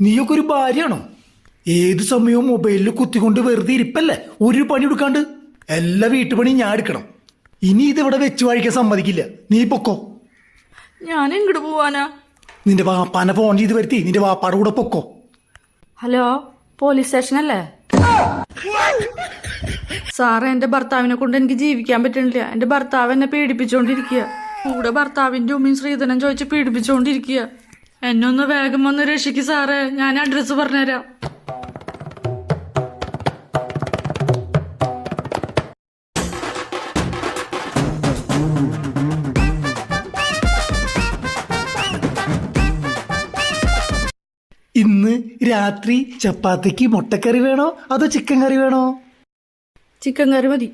നീയൊക്കെ ഒരു ഭാര്യയാണോ? ഏത് സമയവും മൊബൈലിൽ കുത്തിക്കൊണ്ട് വെറുതെ ഇരിപ്പല്ലേ, ഒരു പണി എടുക്കാണ്ട്. എല്ലാ വീട്ടുപണി ഞാൻ എടുക്കണം. ഇനി ഇതിവിടെ വെച്ച് വാഴിക്കാൻ സമ്മതിക്കില്ല. നീ പൊക്കോ. ഞാൻ എങ്ങോട്ട് പോവാനാ? നിന്റെ വാപ്പാനെ ഫോൺ ചെയ്ത് വരുത്തി നിന്റെ വാപ്പാടെ കൂടെ പൊക്കോ. ഹലോ, പോലീസ് സ്റ്റേഷനല്ലേ? സാറേ, എന്റെ ഭർത്താവിനെ കൊണ്ട് എനിക്ക് ജീവിക്കാൻ പറ്റണില്ല. എന്റെ ഭർത്താവ് എന്നെ പീഡിപ്പിച്ചോണ്ടിരിക്കുക. കൂടെ ഭർത്താവിന്റെ ഉമ്മയും ശ്രീധരൻ ചോദിച്ച് പീഡിപ്പിച്ചോണ്ടിരിക്കുക. എന്നെ ഒന്ന് വേഗം വന്ന് രക്ഷിക്ക് സാറേ. ഞാൻ അഡ്രസ്സ് പറഞ്ഞുതരാം. ഇന്ന് രാത്രി ചപ്പാത്തിക്ക് മുട്ടക്കറി വേണോ അതോ ചിക്കൻ കറി വേണോ? ചിക്കൻ കറി മതി.